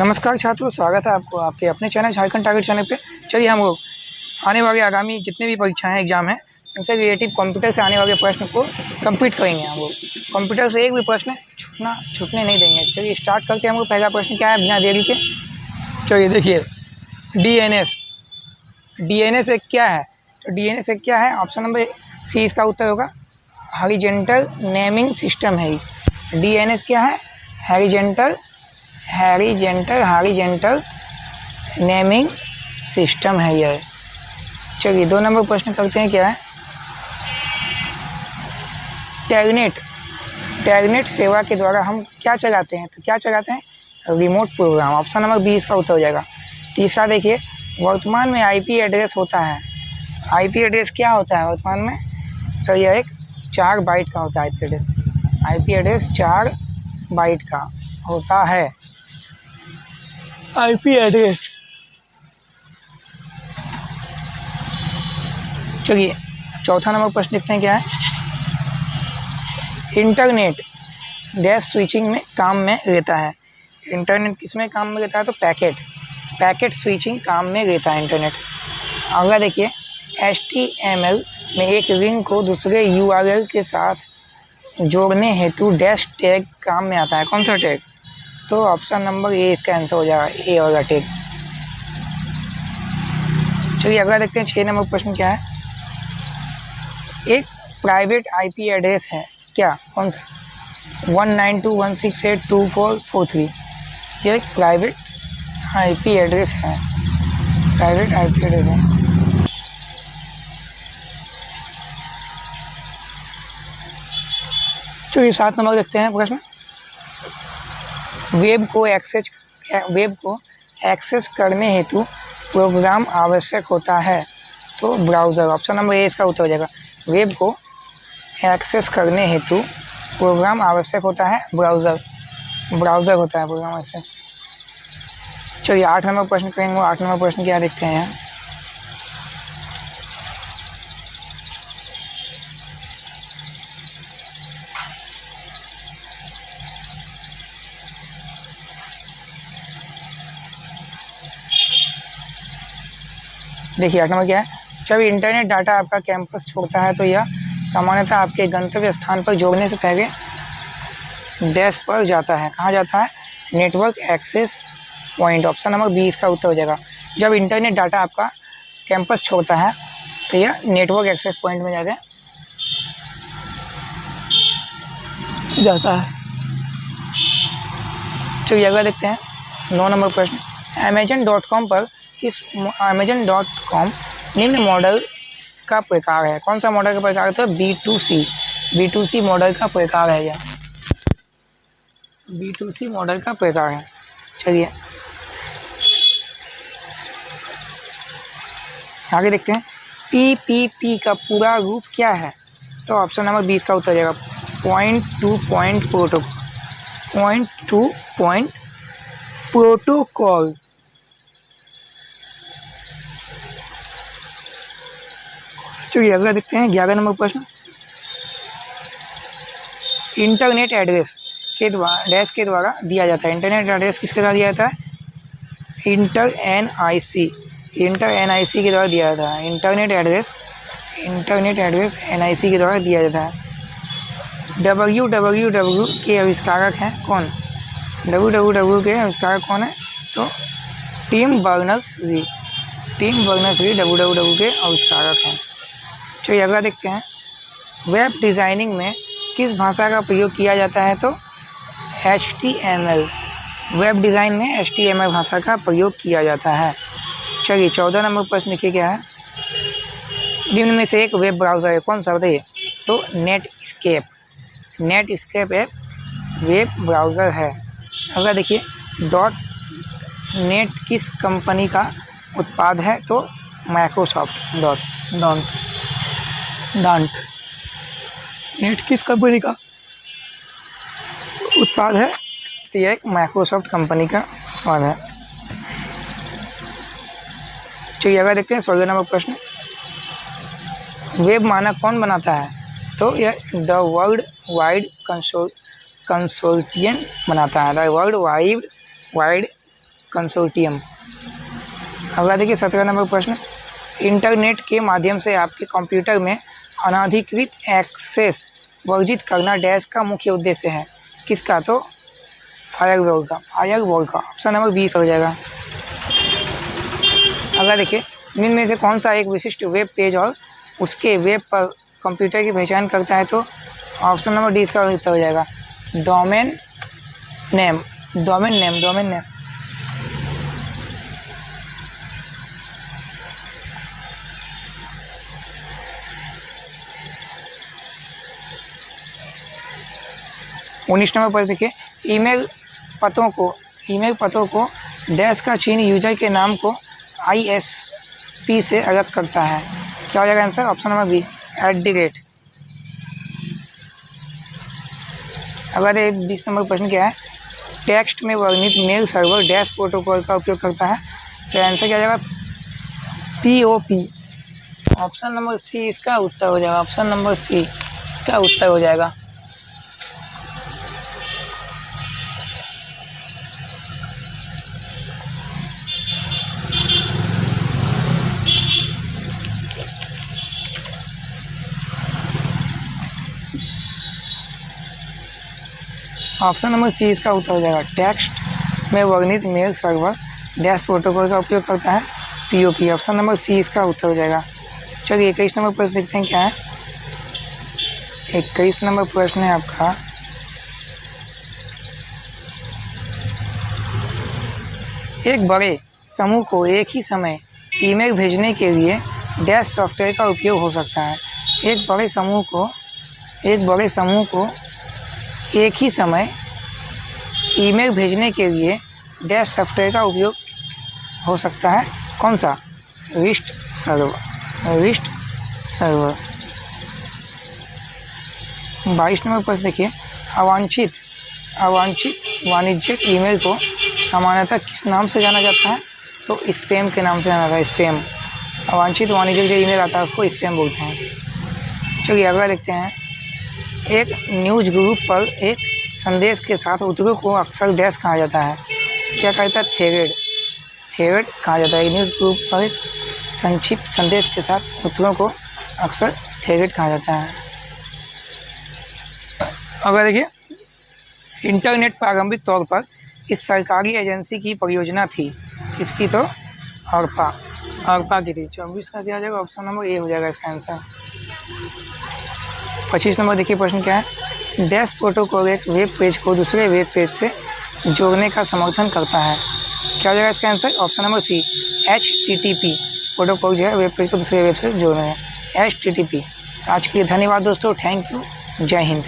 नमस्कार छात्रों, स्वागत है आपको आपके अपने चैनल झारखंड टारगेट चैनल पे। चलिए हम लोग आने वाले आगामी जितने भी परीक्षाएं एग्जाम हैं उनसे रिलेटिव कंप्यूटर से आने वाले प्रश्न को कंप्लीट करेंगे। हम लोग कंप्यूटर से एक भी प्रश्न छूटने नहीं देंगे। चलिए स्टार्ट करते हैं। हम लोग पहला प्रश्न क्या है बिना देरी के। चलिए देखिए, डीएनएस एक क्या है? तो डीएनएस एक क्या है? ऑप्शन नंबर सी इसका उत्तर होगा। हॉरिजॉन्टल नेमिंग सिस्टम है। डीएनएस क्या है? हॉरिजॉन्टल नेमिंग सिस्टम है यह। चलिए 2 नंबर प्रश्न करते हैं। क्या है? टेलनेट सेवा के द्वारा हम क्या चलाते हैं? तो क्या चलाते हैं? Remote program. Option number B इसका उत्तर हो जाएगा। तीसरा देखिए, वर्तमान में आईपी एड्रेस होता है। आईपी एड्रेस क्या होता है वर्तमान में? तो यह एक 4 बाइट का होता है। आईपी एड्रेस 4 बाइट का होता है। IP address. चलिए चौथा नंबर प्रश्न देखते हैं। क्या है? इंटरनेट डैश स्विचिंग में काम में लेता है। इंटरनेट किस में काम में लेता है? तो पैकेट स्विचिंग काम में लेता है इंटरनेट। अगला देखिए, HTML में एक लिंक को दूसरे URL के साथ जोड़ने हेतु डैश टैग काम में आता है। कौन सा टैग? तो ऑप्शन नंबर ए इसका आंसर हो जाएगा, ए वाला टैग। चलिए अगला देखते हैं। 6 नंबर प्रश्न क्या है? एक प्राइवेट आईपी एड्रेस है। क्या? कौन सा? 192.168.2443। यह एक प्राइवेट आईपी एड्रेस है। चलिए 7 नंबर देखते हैं प्रश्न। वेब को एक्सेस करने हेतु प्रोग्राम आवश्यक होता है। तो ब्राउज़र। ऑप्शन नंबर ए इसका उत्तर हो जाएगा। वेब को एक्सेस करने हेतु प्रोग्राम आवश्यक होता है ब्राउज़र होता है प्रोग्राम एक्सेस। चलिए 8 नंबर प्रश्न करेंगे। 8 नंबर प्रश्न क्या देखते हैं यहाँ? देखिए 8 नंबर क्या है? जब इंटरनेट डाटा आपका कैंपस छोड़ता है तो यह सामान्यतः आपके गंतव्य स्थान पर जोड़ने से पहले डैश पर जाता है। कहाँ जाता है? Network access point. Option number B इसका उत्तर हो जाएगा। जब इंटरनेट डाटा आपका कैंपस छोड़ता है तो यह नेटवर्क एक्सेस पॉइंट में जाता है। चलिए अगला देखते हैं। 9 नंबर प्रश्न। Amazon.com निम्न मॉडल का प्रकार है। कौन सा मॉडल का प्रकार है? तो B2C मॉडल का प्रकार है। यह B2C मॉडल का प्रकार है। चलिए आगे देखते हैं। PPP का पूरा रूप क्या है? तो ऑप्शन नंबर 20 का उत्तर हो जाएगा। Point two point protocol. चलिए अगला देखते हैं। 11 नंबर प्रश्न। इंटरनेट एड्रेस के द्वारा दिया जाता है। इंटरनेट एड्रेस किसके द्वारा दिया जाता है? इंटर NIC के द्वारा दिया जाता है। इंटरनेट एड्रेस NIC के द्वारा दिया जाता है। www के आविष्कारक हैं कौन? www के आविष्कारक कौन है? तो टिम बर्नर्स-ली www के आविष्कारक हैं। चलिए अगला देखते हैं। वेब डिज़ाइनिंग में किस भाषा का प्रयोग किया जाता है? तो HTML। वेब डिज़ाइन में HTML भाषा का प्रयोग किया जाता है। चलिए 14 नंबर प्रश्न देखिए क्या है? निम्न में से एक वेब ब्राउज़र है। कौन सा बताइए? तो नेटस्केप एक वेब ब्राउज़र है। अगला देखिए, .NET किस कंपनी का उत्पाद है? तो माइक्रोसॉफ्ट। नेट किस कंपनी का उत्पाद है? तो यह एक माइक्रोसॉफ्ट कंपनी का उत्पाद है। चलिए अगर देखते हैं 16 नंबर प्रश्न। वेब मानक कौन बनाता है? तो यह द वर्ल्ड वाइड कंसोर्टियम बनाता है। The world wide consortium. अगला देखिए 17 नंबर प्रश्न, इंटरनेट के माध्यम से आपके कंप्यूटर में अनाधिकृत एक्सेस वर्जित करना डैश का मुख्य उद्देश्य है। किसका? तो फायरवॉल का। ऑप्शन नंबर 20 हो जाएगा। अगला देखिए, निम्न में से कौन सा एक विशिष्ट वेब पेज और उसके वेब पर कंप्यूटर की पहचान करता है? तो ऑप्शन नंबर डी इसका उत्तर हो जाएगा, डोमेन नेम। 19 नंबर पर देखिए, ईमेल पतों को डैश का चिन्ह यूजर के नाम को ISP से अलग करता है। क्या हो जाएगा आंसर? Option number B, @। अगर 20 नंबर प्रश्न क्या है, टेक्स्ट में वर्णित मेल सर्वर डैश प्रोटोकॉल का उपयोग करता है। तो आंसर क्या हो जाएगा? POP। ऑप्शन नंबर सी इसका उत्तर हो जाएगा। ऑप्शन नंबर सी इसका उत्तर हो जाएगा। ऑप्शन नंबर सी इसका उत्तर हो जाएगा। टेक्स्ट में वर्णित मेल सर्वर डैश प्रोटोकॉल का उपयोग करता है, POP। ऑप्शन नंबर सी इसका उत्तर हो जाएगा। चलिए 21 नंबर प्रश्न देखते हैं क्या है। 21 नंबर प्रश्न है आपका, एक बड़े समूह को एक ही समय ईमेल भेजने के लिए डैश सॉफ्टवेयर का उपयोग हो सकता है। एक बड़े समूह को एक ही समय ईमेल भेजने के लिए डैश सॉफ्टवेयर का उपयोग हो सकता है। कौन सा? Wrist server. 22 नंबर प्रश्न देखिए, अवांछित वाणिज्यिक ईमेल को सामान्यतः किस नाम से जाना जाता है? तो स्पैम के नाम से जाना जाता है, स्पैम। अवांछित वाणिज्यिक जो ईमेल आता है उसको स्पैम बोलते हैं। चलिए अगला देखते हैं, एक न्यूज ग्रुप पर एक संदेश के साथ उत्तरों को अक्सर डैश कहा जाता है। क्या कहा जाता है? थ्रेड कहा जाता है। न्यूज ग्रुप पर एक संक्षिप्त संदेश के साथ उत्तरों को अक्सर थ्रेड कहा जाता है। अगर देखिए, इंटरनेट प्रारंभिक तौर पर इस सरकारी एजेंसी की परियोजना थी। किसकी? तो अर्पा की थी। 24 का क्या हो जाएगा? ऑप्शन नंबर ए हो जाएगा इसका आंसर। 25 नंबर देखिए प्रश्न क्या है, डैश प्रोटोकॉल एक वेब पेज को दूसरे वेब पेज से जोड़ने का समर्थन करता है। क्या हो जाएगा इसका answer? Option number C, HTTP। Protocol जो है वेब पेज को दूसरे वेब से जोड़ना है, HTTP। आज के लिए धन्यवाद दोस्तों, थैंक यू, जय हिंद।